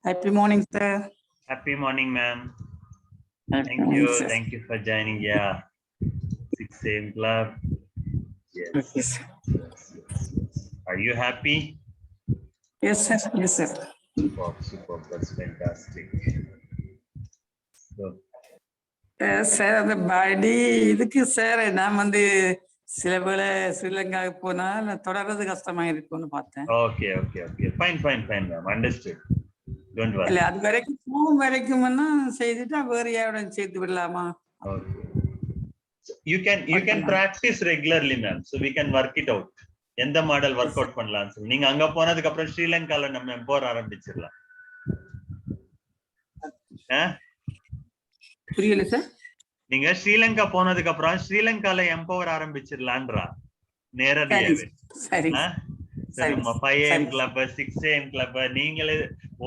Happy morning, sir. Happy morning, ma'am. Happy Thank morning, you. sir. Thank you for joining. Yeah. 6 a.m. club. Yes. Okay, sir. Yes. Are you happy? Yes, sir. Yes, sir. Superb. That's fantastic. So, sir அந்த படி இதுக்கு sir நான் வந்து சில வேளை ஸ்ரீலங்காவுக்கு போனா நான் தொடர்றது கஷ்டமா இருக்கும்னு பார்த்தேன். okay. Fine, ma'am. Understood. Don't worry. இல்ல அது வரைக்கும் போகும் வரைக்கும்னா செய்துட்டா வேற யாருடன் சேர்த்து விடலாமா? Okay. So you can practice regularly, ma'am. So we can work it out. எந்த மாடல் ஒர்க் அவுட் பண்ணலாம் சொல்லி நீங்க அங்க போனதுக்கு அப்புறம் ஸ்ரீலங்கால நம்ம எம்போர் ஆரம்பிச்சிடலாம். புரியல சார். நீங்க ஸ்ரீலங்கா போனதுக்கு அப்புறம் ஸ்ரீலங்கால எம்பவர் ஆரம்பிச்சிடலான்றா நேரடியாவே. சரி. நம்ம 5 AM கிளப் 6 AM கிளப் நீங்களே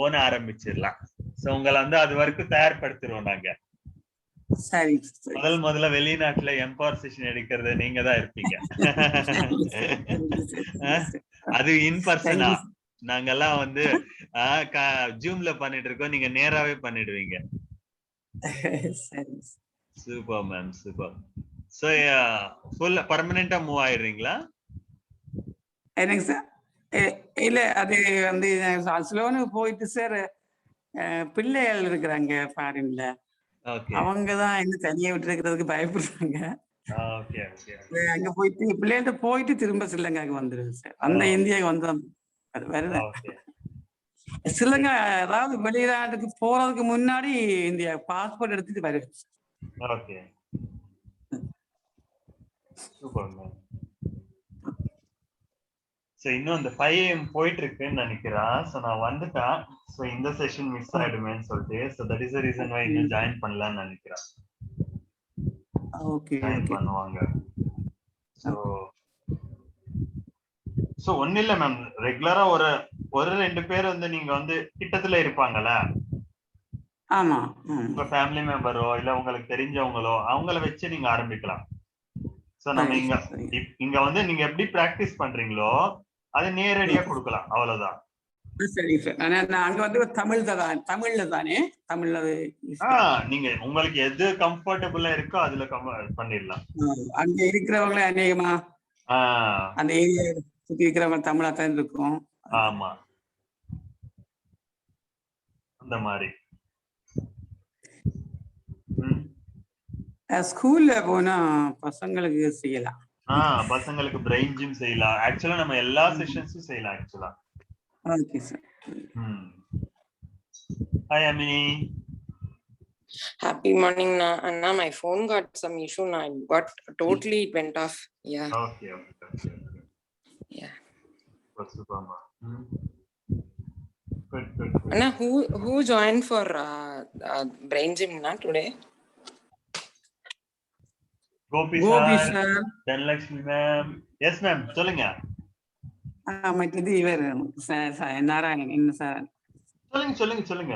ஓன ஆரம்பிச்சிடலாம். சோ உங்களை வந்து அது வரைக்கும் தயார்படுத்திடுவோம் நாங்க. சரி. முதல்ல வெளிநாட்டுல எம்பவர் செஷன் எடுக்கிறது நீங்க தான் இருப்பீங்க. அது இன் பர்சனா நாங்கெல்லாம் வந்து ஜூம்ல பண்ணிட்டு இருக்கோம், நீங்க நேராவே பண்ணிடுவீங்க. Super ma'am, super. So full பெர்மனன்ட்டா மூவ் ஆயிடுறீங்களா? என்னங்க சார்? இல்ல அது வந்து ஸ்லோனு போயிட்டு சார் பிள்ளைகள் இருக்கிறாங்க ஃபாரின்ல. அவங்கதான் என்ன தனியா விட்டு இருக்கிறதுக்கு பயப்படுறாங்க. அங்க போயிட்டு பிள்ளைகிட்ட போயிட்டு திரும்ப ஸ்ரீலங்காக்கு வந்துருது சார். அந்த இந்தியாவுக்கு வந்து அது வருது. ஸ்ரீலங்கா அதாவது வெளிநாட்டுக்கு போறதுக்கு முன்னாடி இந்தியா பாஸ்போர்ட் எடுத்துட்டு வருது. Okay, super ma'am. சோ இன்னும் அந்த 5 AM போயிட்டு இருக்குன்னு நினைக்கிறேன். சோ நான் வந்துட்டேன். சோ இந்த செஷன் மிஸ் ஆயிடுமேன்னு சொல்லிட்டு so that is the reason why இன்னும் ஜாயின் பண்ணலாம்னு நினைக்கிறேன். ஓகே, ஜாயின் பண்ணுவாங்க. சோ ஒண்ணு இல்ல மேம், ரெகுலரா ஒரு 2 பேர் வந்து நீங்க வந்து கிட்டத்துல இருப்பாங்கல்ல. ஆமா, உங்க ஃபேமிலி மெம்பரோ இல்ல உங்களுக்கு தெரிஞ்சவங்களோ அவங்கள வச்சு நீங்க ஆரம்பிக்கலாம். சோ நம்ம இங்க வந்து நீங்க எப்படி பிராக்டிஸ் பண்றீங்களோ அது நேரடியா கொடுக்கலாம், அவ்வளவுதான். சரி சார். நான் அங்க வந்து தமிழ்ல தானே நீங்க உங்களுக்கு எது கம்ஃபர்டபுளா இருக்கோ அதுல பண்ணிடலாம். அங்க இருக்கிறவங்களே அநேகமா அந்த ஏரியா சுத்தி இருக்கிறவங்க தமிழா தான் இருக்கும். ஆமா, அந்த மாதிரி. ஸ்கூல்ல போனா பசங்களுக்கு செய்யலாம். பசங்களுக்கு பிரெயின் ஜிம் செய்யலாம். ஆக்சுவலா நம்ம எல்லா செஷன்ஸும் செய்யலாம் ஆக்சுவலா. Okay sir. Hi Amini. Happy morning Anna. My phone got some issue now. It got totally it went off. Yeah. Okay. Yeah. What's the problem? Good. Anna, who joined for brain gym na today? Gopi sir. Dhanlakshmi ma'am. Yes ma'am, சொல்லுங்க. மற்றது இவர் நாராயணன் என்ன sir? சொல்லுங்க.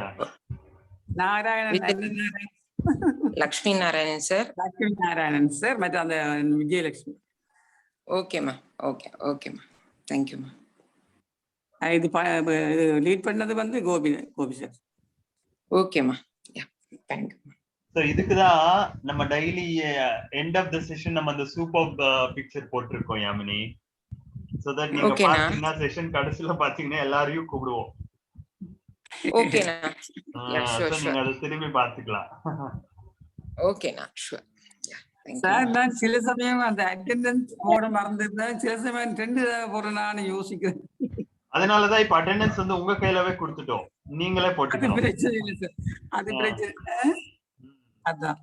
Lakshmi Narayanan sir. Lakshmi Narayanan sir. மற்ற அந்த விஜயலட்சுமி. ஓகேம்மா. ஓகேம்மா. தேங்க்யூம்மா. இது லீட் பண்ணது வந்து கோபி சார். ஓகேம்மா. தேங்க்யூ. சோ இதுக்குதான் நம்ம daily end of the session நம்ம அந்த சூப்பர் பிக்சர் போட்டுருக்கோம் யாமினி. சோ தட் நீங்க பாத்தீங்கன்னா செஷன் கடைசில பாத்தீங்கன்னா எல்லாரையும் கூப்பிடுவோம். ஓகேண்ணா. நீங்க அதை திரும்பி பாத்துக்கலாம். ஓகேண்ணா, ஷூர். சார் நான் சில சமயம் அந்த அட்டெண்டன்ஸ் போட மறந்துட்டேன். சில சமயம் 2 போறேன்னு யோசிக்கிறேன். அதனாலதான் இப்ப அட்டெண்டன்ஸ் வந்து உங்க கையிலவே கொடுத்துட்டோம், நீங்களே போட்டுக்கலாம். பிரச்சனை இல்லை சார், அது பிரச்சனை. அதான்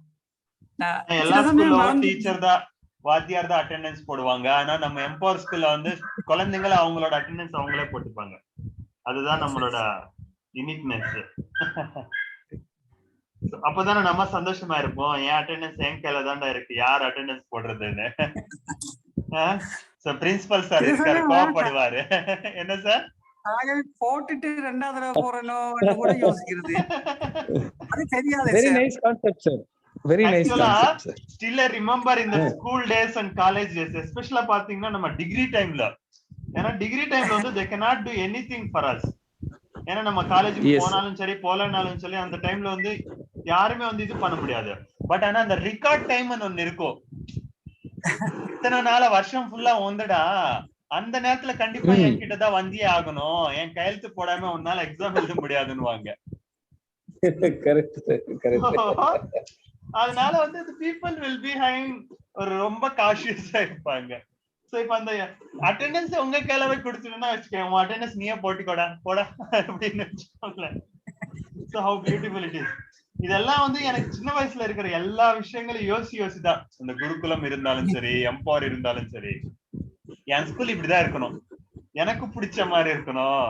எல்லா ஸ்கூல்ல டீச்சர் தான் வாத்தியார் தான் அட்டெண்டன்ஸ் போடுவாங்க. ஆனா நம்ம எம்பவர் ஸ்கூல்ல வந்து குழந்தைங்களை அவங்களோட அட்டெண்டன்ஸ் அவங்களே போட்டுப்பாங்க. அதுதான் நம்மளோட யுனிக்னஸ். அப்பதானே நம்ம சந்தோஷமா இருப்போம். என் அட்டெண்டன்ஸ் என் கையில தான்டா இருக்கு, யார் அட்டெண்டன்ஸ் போடுறதுன்னு. பிரின்சிபல் சார் இருக்காரு, கோவப்படுவாரு. என்ன சார் போட்டுட்டு 2வது தடவை போறனோ கூட யோசிக்கிறது. அது தெரியாது. Very nice concept sir. Very nice concept sir. Still I remember in the school days and college days, especially பாத்தீங்கன்னா நம்ம டிகிரி டைம்ல, ஏன்னா டிகிரி டைம்ல வந்து they cannot do anything for us. ஏன்னா நம்ம காலேஜுக்கு Yes, sir. போனாலும் சரி போலனாலும் சரி அந்த டைம்ல வந்து யாருமே வந்து இது பண்ண முடியாது. பட் ஆனா அந்த ரெக்கார்ட் டைம் ஒண்ணு இருக்கும். இத்தனை நாள வருஷம் ஃபுல்லா வந்துடா, அந்த நேரத்துல கண்டிப்பா என்கிட்ட தான் வந்தியே ஆகணும், என் கையெழுத்து போடாம உன்னால எக்ஸாம் எழுத முடியாதுன்னுவாங்க. Correct, sir. Correct. அதனால வந்து பீப்புள் வில் பி ஹைங் ஒரு ரொம்ப காஷியஸா இருப்பாங்க. சோ இப்ப அந்த அட்டெண்டன்ஸ் உங்க கையில கொடுத்துட்டோம்னா வச்சுக்கோங்க, உன் அட்டெண்டன்ஸ் நீயே போட்டுக்கோடா போடா அப்படின்னு வச்சுக்கோங்களேன். So have beautiful it is. இதெல்லாம் வந்து எனக்கு சின்ன வயசுல இருக்கிற எல்லா விஷயங்களும் யோசிதான். இந்த குருகுலம் இருந்தாலும் சரி, எம்பவர் இருந்தாலும் சரி, என் ஸ்கூல் இப்படிதான் இருக்கணும், எனக்கு பிடிச்ச மாதிரி இருக்கணும்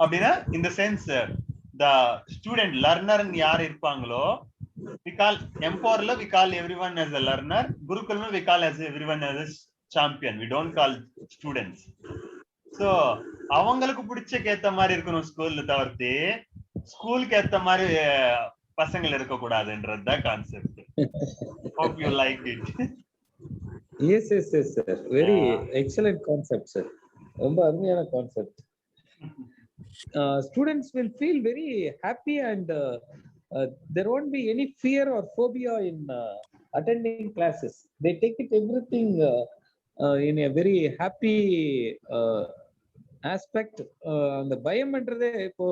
அப்படின்னா இந்த சென்ஸ் த ஸ்டூடெண்ட் லர்னர் யார் இருப்பாங்களோ, we call empowerல we call everyone as a learner, gurukulam we call as everyone as a champion, we don't call students. So அவங்களுக்கு பிடிச்ச ஏத்த மாதிரி இருக்கணும் ஸ்கூல்ல, தவிர்த்து ஸ்கூலுக்கு ஏத்த மாதிரி பசங்கள் இருக்க கூடாதுன்றதுதான் concept. hope you like it. Yes, sir. Very excellent concept, sir. ரொம்ப அருமையான concept. Students will feel very happy and there won't be any fear or phobia in attending classes. They take it everything in a very happy aspect. அந்த பயம்ன்றதே இப்போ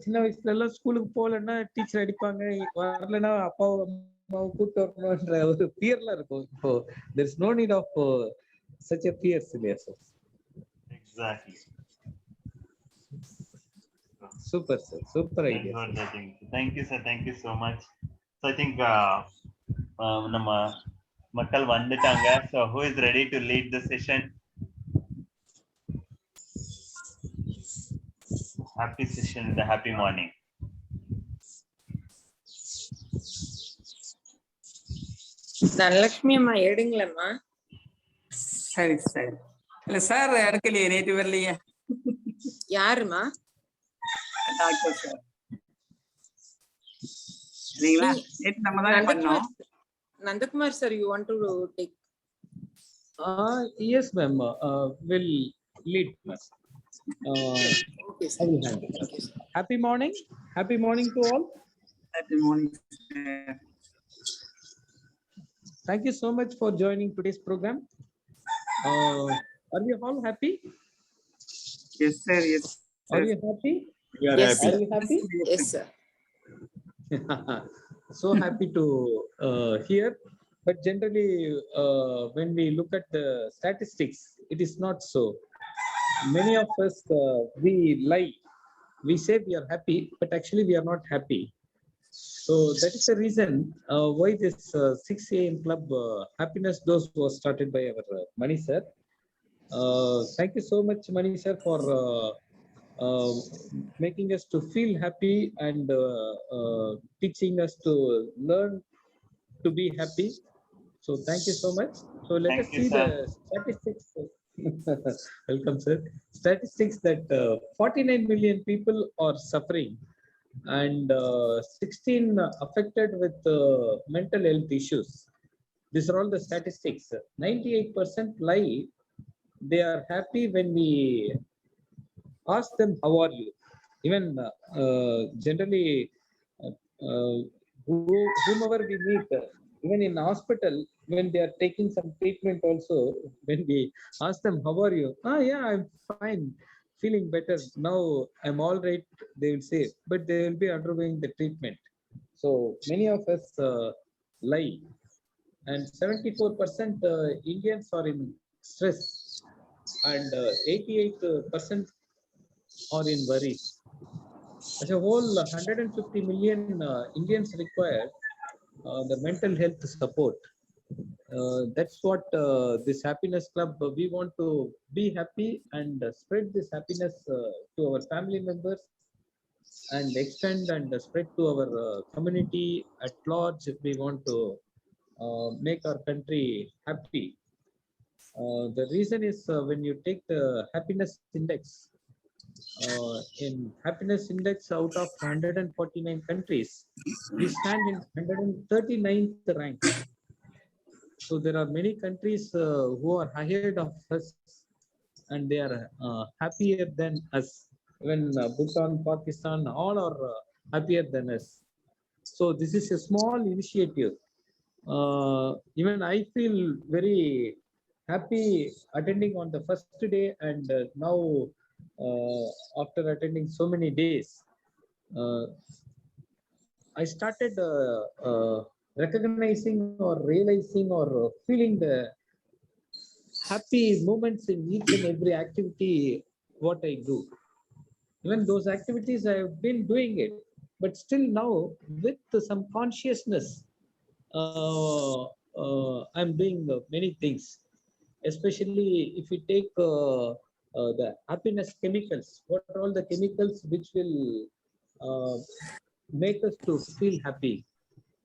சின்ன வயசுல எல்லாம் ஸ்கூலுக்கு போகலன்னா teacher அடிப்பாங்க, வரலன்னா அப்பாவை அம்மாவை கூப்பிட்டு வரணும்ன்ற ஒரு ஃபியர்லாம் இருக்கும். இப்போ there is no need of such a fear, sir. Exactly. Super, sir. Super idea. Thank you, sir. Thank you so much. So I think நம்ம மக்கள் வந்துட்டாங்க. So who is ready to lead the session? Happy session in the happy morning. Dhanalakshmi அம்மா எடுங்களம்மா. சரி சரி. இல்ல sir எடுக்கலையே, நேற்று வரலையே. யாருமா? Doctor sir. சரிங்களா? நேற்று நம்ம தான் பண்ணோம். Nandakumar sir, you want to take? Yes, ma'am. Will lead, ma'am. Okay, sir. Thank you, sir. Happy morning. Happy morning to all. Happy morning, sir. Thank you so much for joining today's program. Are you all happy? Yes, sir. Yes, sir. Are you happy? We are Yes, happy. Are you happy? Yes, sir. So happy to hear. But generally, when we look at the statistics, it is not so. Many of us, we lie. We say we are happy, but actually we are not happy. So that is the reason why this 6 a.m. club happiness dose was started by our Mani sir. Thank you so much, Mani sir, for making us to feel happy and teaching us to learn to be happy. So thank you so much. So let us see the statistics. Welcome, sir. Statistics that 49 million people are suffering and 16 affected with mental health issues. These are all the statistics. 98% lie. They are happy when we ask them, how are you? Even generally, whomever we meet, even in hospital, when they are taking some treatment also, when we ask them, how are you? Yeah, I'm fine, feeling better. Now I'm all right, they will say, but they will be undergoing the treatment. So many of us lie. And 74% Indians are in stress. And 88% are in worries. As a whole, 150 million Indians require the mental health support. That's what this happiness club, we want to be happy and spread this happiness to our family members and extend and spread to our community at large. We want to make our country happy. The reason is when you take the happiness index, in happiness index out of 149 countries, we stand in 139th rank. So there are many countries who are ahead of us and they are happier than us. When Bhutan, Pakistan, all are happier than us. So this is a small initiative. Even I feel very happy attending on the first day, and now after attending so many days, uh, I started recognizing or realizing or feeling the happy moments in each and every activity what I do. Even those activities I have been doing it, but still now with some consciousness, I'm doing many things. Especially if we take the happiness chemicals, what are all the chemicals which will uh, make us to feel happy?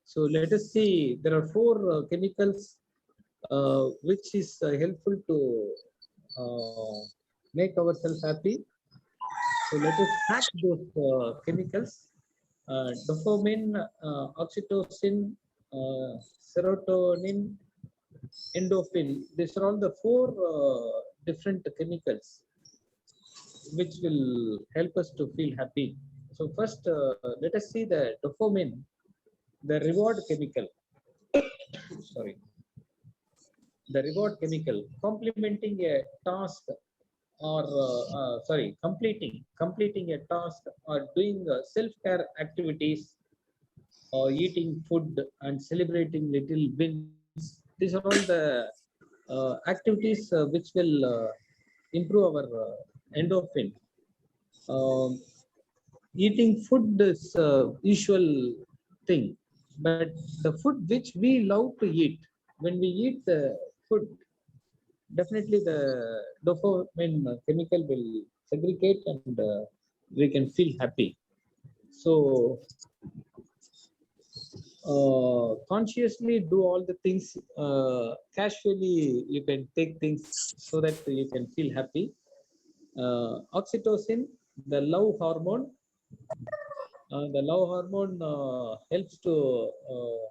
So let us see. There are four chemicals which is helpful to uh, make ourselves happy. So let us hack those chemicals: dopamine, oxytocin, serotonin, endorphin. These are all the four different chemicals which will help us to feel happy. So first, let us see the dopamine, the reward chemical. Sorry, the reward chemical, complementing a task or completing a task or doing self-care activities or eating food and celebrating little wins. These are all the activities which will improve our endorphin. Um Eating food is usual thing, but the food which we love to eat, when we eat the food, definitely the dopamine chemical will segregate, and we can feel happy. So consciously do all the things, casually you can take things so that you can feel happy. Oxytocin, the love hormone. The love hormone helps to uh,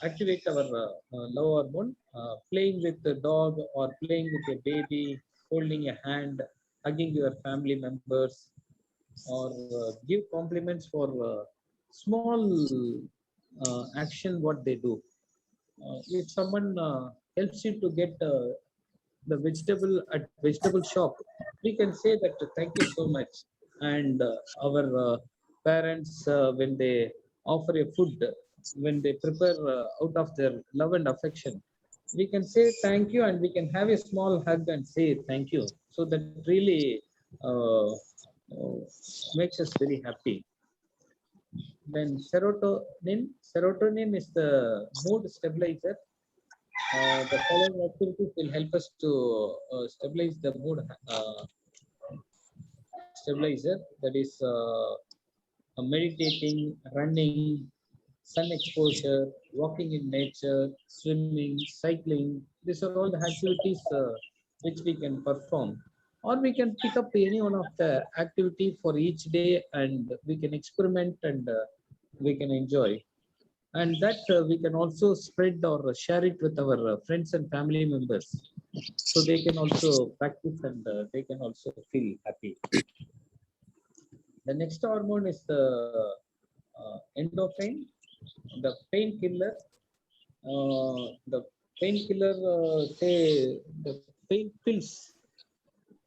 activate our love hormone. Playing with the dog or playing with a baby, holding a hand, hugging your family members, or give compliments for small action what they do. If someone helps you to get the vegetable at vegetable shop, we can say that thank you so much. And our parents, when they offer a food, when they prepare out of their love and affection, we can say thank you, and we can have a small hug and say thank you. So that really uh, uh, makes us very happy. Then serotonin is the mood stabilizer. The following activities will help us to stabilize the mood stabilizer. That is meditating, running, sun exposure, walking in nature, swimming, cycling. These are all the activities which we can perform. Or we can pick up any one of the activity for each day, and we can experiment, and we can enjoy. And that we can also spread or share it with our friends and family members, so they can also practice, and they can also feel happy. The next hormone is the endorphin, the painkiller. The painkiller, say, the pain pills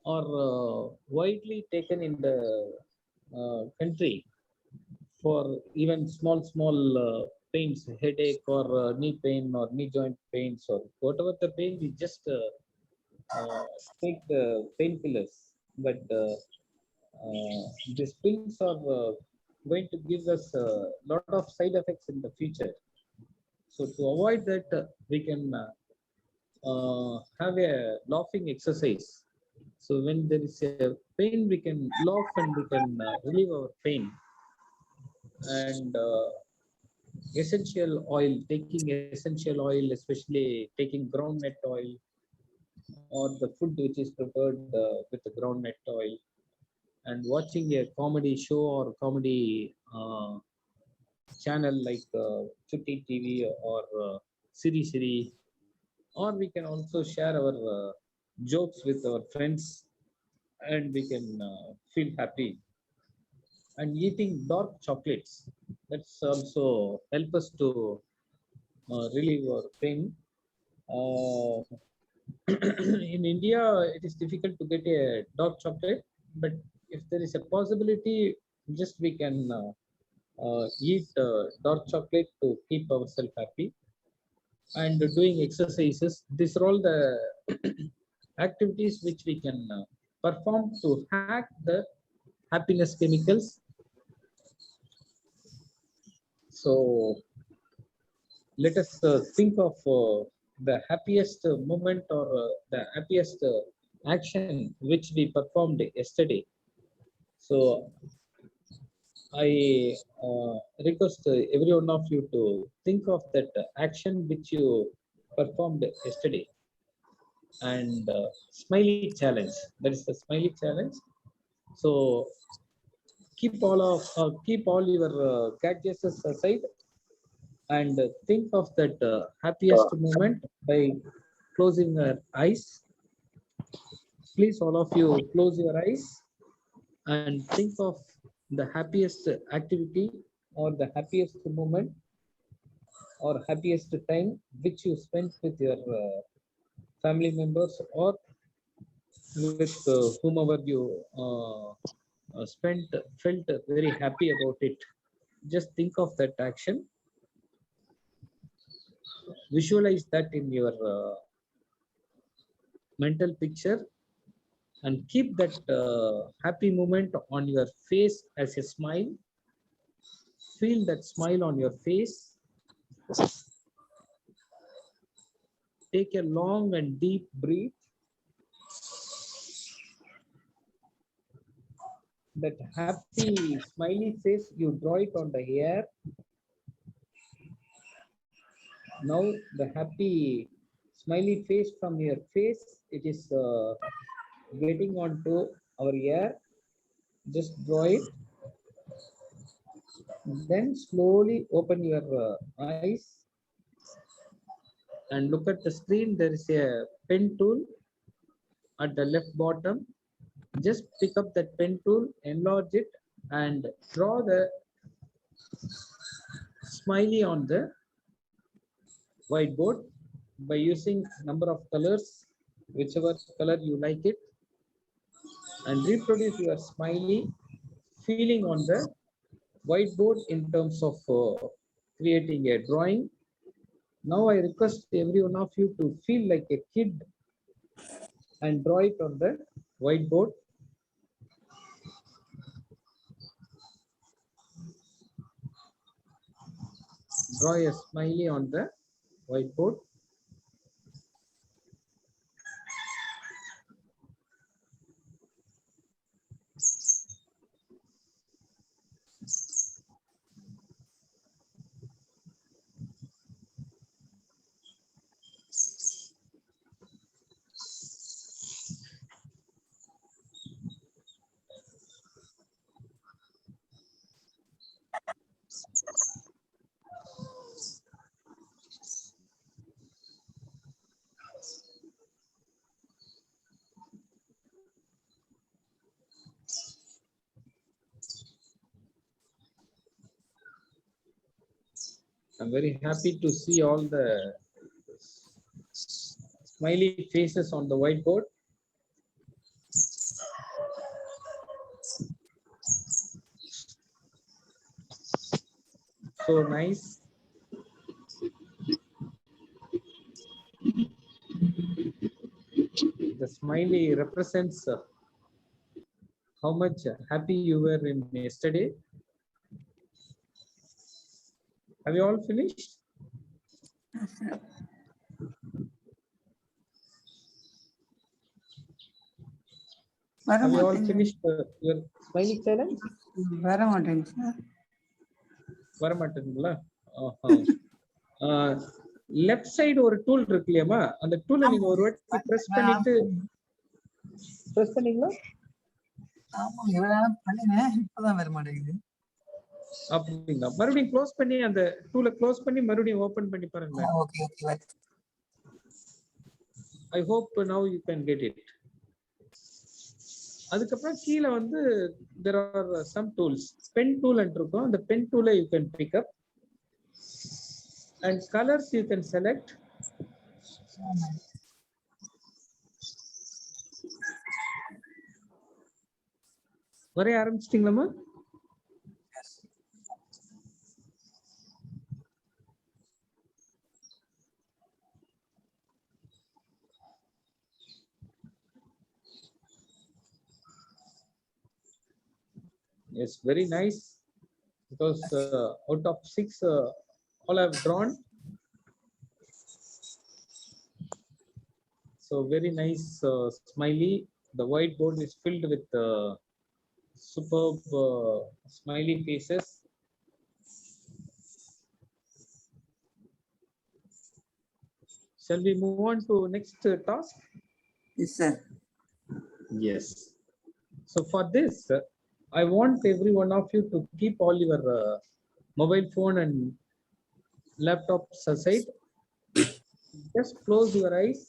are widely taken in the country for even small pains, headache or knee pain or knee joint pains or whatever the pain, we just uh, take the painkillers. But these pills are going to give us a lot of side effects in the future. So to avoid that, we can have a laughing exercise. So when there is a pain, we can laugh and we can relieve our pain. And essential oil, taking essential oil, especially taking groundnut oil, or the food which is prepared with the groundnut oil, and watching a comedy show or comedy channel like Chutti TV or Siri Siri, or we can also share our jokes with our friends, and we can feel happy. And eating dark chocolates, that's also help us to relieve our pain. uh, in India it is difficult to get a dark chocolate, but if there is a possibility, just we can eat dark chocolate to keep ourselves happy. And doing exercises, these are all the activities which we can perform to hack the happiness chemicals. So let us think of the happiest moment or the happiest action which we performed yesterday. So I request every one of you to think of that action which you performed yesterday. And smiley challenge, that is the smiley challenge. So keep all your gadgets aside and think of that happiest moment by closing your eyes. Please, all of you, close your eyes and think of the happiest activity or the happiest moment or happiest time which you spent with your family members or with whomever you felt very happy about it. Just think of that action, visualize that in your mental picture, and keep that happy moment on your face as a smile. Feel that smile on your face. Take a long and deep breath. That happy smiley face, you draw it on the air. Now the happy smiley face from your face, it is getting onto our air. Just draw it. Then slowly open your eyes and look at the screen. There is a pen tool at the left bottom. Just pick up that pen tool, enlarge it, and draw the smiley on the whiteboard by using number of colors, whichever color you like it, and reproduce your smiley feeling on the whiteboard in terms of creating a drawing. Now I request every one of you to feel like a kid and draw it on the whiteboard. Draw a smiley on the whiteboard. I'm very happy to see all the smiley faces on the whiteboard. So nice. The smiley represents how much happy you were in yesterday. Have you all finished? Have you all finished your smiley challenge? வரமாட்டேங்குங்களா? Left side ஒரு tool இருக்கு இல்லையாமா, அந்த டூலை நீங்க ஒரு வாட்டி press பண்ணிட்டு பிரஸ் பண்ணீங்களா? ஆமா, இவ்வளவு பண்ணினேன், இப்பதான் வர மாட்டேங்குது. அப்படிங்களா? மறுபடியும் க்ளோஸ் பண்ணி அந்த டூலை க்ளோஸ் பண்ணி மறுபடியும் ஓபன் பண்ணி பாருங்க. Okay okay. I hope now you can get it. அதுக்கப்புறம் கீழே வந்து there are some tools. Pen tool and இருக்கும். அந்த pen tool you can pick up and colors you can select. வரைய ஆரம்பிச்சிட்டீங்களாமா? Yes, very nice. Because out of 6, all I've drawn. So very nice smiley. The whiteboard is filled with superb smiley faces. Shall we move on to next task? Yes, sir. Yes. So for this, I want every one of you to keep all your mobile phone and laptops aside. Just close your eyes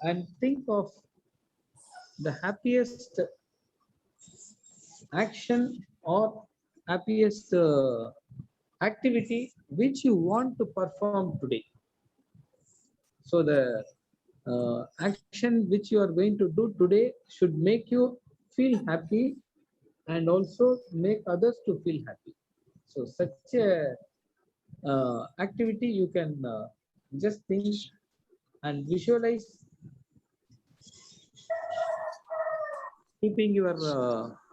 and think of the happiest action or happiest activity which you want to perform today. So the action which you are going to do today should make you feel happy and also make others to feel happy. So such a activity you can just think and visualize, keeping your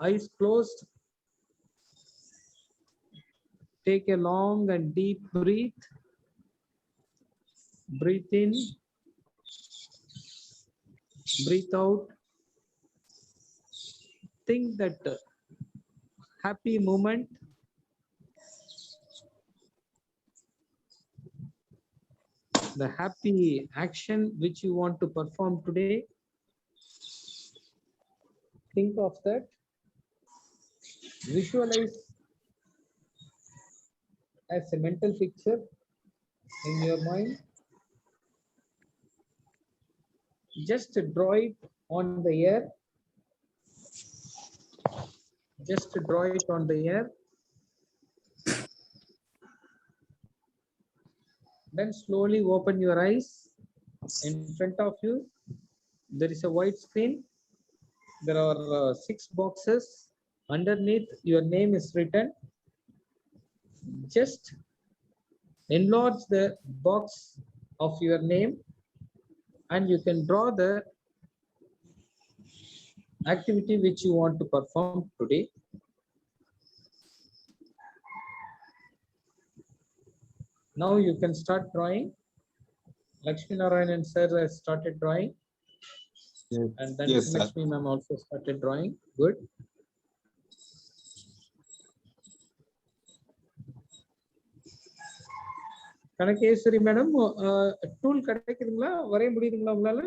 eyes closed. Take a long and deep breath. Breathe in, breathe out. Think that happy moment. The happy action which you want to perform today. Think of that. Visualize as a mental picture in your mind. Just draw it on the air. Just draw it on the air. Then slowly open your eyes. In front of you, there is a white screen. There are 6 boxes. Underneath, your name is written. Just enlarge the box of your name and you can draw the activity which you want to perform today. Now you can start drawing. Lakshmi Narayanan sir has started drawing. Yes. And then Yes, sir. Lakshmi ma'am also started drawing. Good. Kanakeswari madam tool கிடைக்குதுங்களா? வரைய முடியுதுங்களா உங்களால?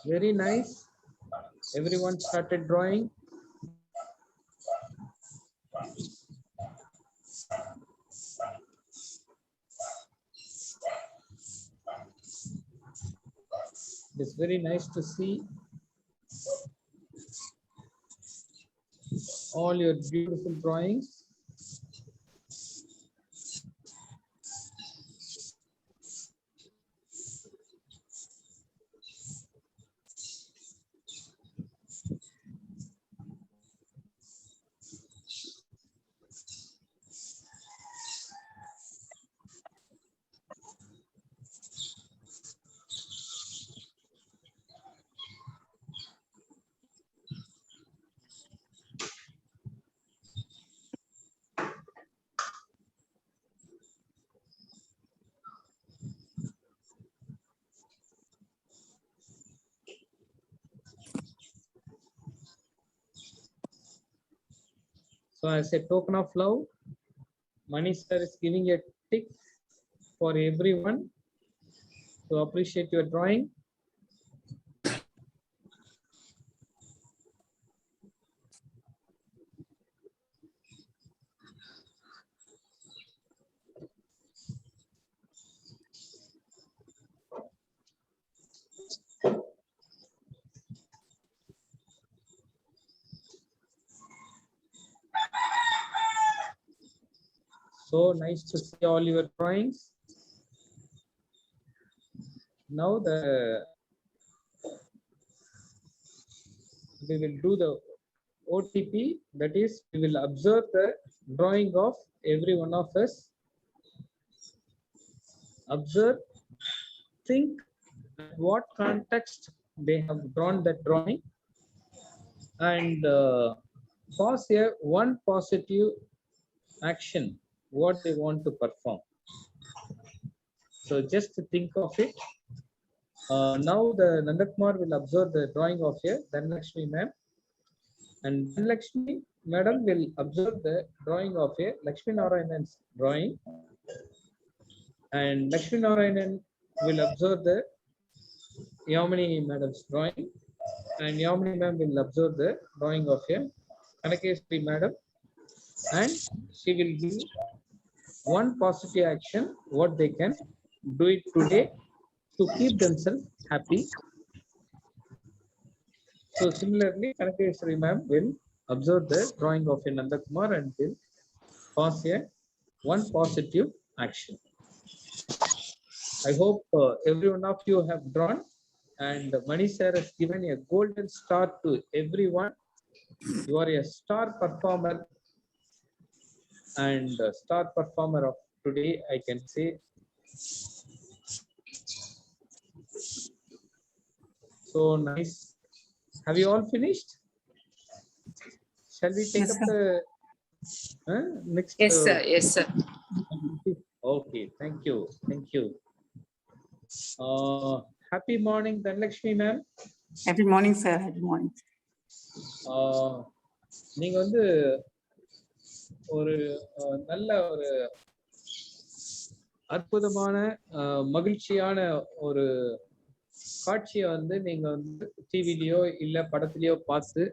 Very nice. Everyone started drawing. It's very nice to see all your beautiful drawings. So as a token of love, Mani sir is giving a tick for everyone to appreciate your drawing. So nice to see all your drawings. Now we will do the OTP, that is, we will observe the drawing of every one of us. Observe, think at what context they have drawn that drawing, and pause here one positive action, what they want to perform. So just to think of it. Now the Nandakumar will observe the drawing of here, Dhanlakshmi ma'am, and Dhanlakshmi madam will observe the drawing of here, Lakshmi Narayanan's drawing, and Lakshmi Narayanan will observe the Yamini madam's drawing, and Yamini ma'am will observe the drawing of here, Kanakeshri madam, and she will give one positive action, what they can do it today to keep themselves happy. So similarly, Kanakeshri ma'am will observe the drawing of Nandakumar and will pass here one positive action. I hope every one of you have drawn, and Mani sir has given a golden star to everyone. You are a star performer, and star performer of today, I can say. So nice. Have you all finished? Shall we take Yes, up the next? Yes, sir. Yes, sir. Okay, thank you. Thank you. Happy morning, Dhanlakshmi ma'am. Happy morning, sir. Happy morning. நீங்க வந்து ஒரு நல்ல ஒரு அற்புதமான மகிழ்ச்சியான ஒரு காட்சியை வந்து நீங்க வந்து டிவிலயோ இல்ல படத்திலயோ பார்த்து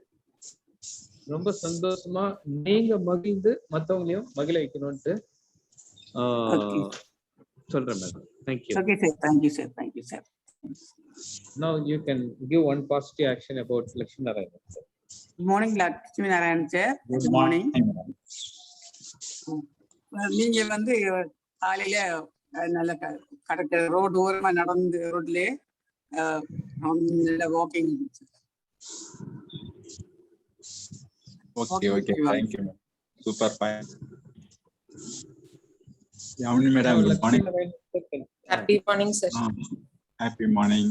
ரொம்ப சந்தோஷமா நீங்க மகிழ்ந்து மத்தவங்களையும் மகிழ வைக்கணும்னு சொல்றேன் madam. Thank you. Okay, sir. Thank you, sir. Thank you, sir. Now you can give one positive action about Lakshmi Narayan. Good morning, Lakshmi Narayan, sir. Good morning. நீங்க வந்து காலையில நல்ல கடற்கரை ரோடு ஓரமா நடந்து ரோட்லயே நல்ல walking. Okay, thank you, super fine. Yamini madam, good morning. Happy morning, sir. Happy morning.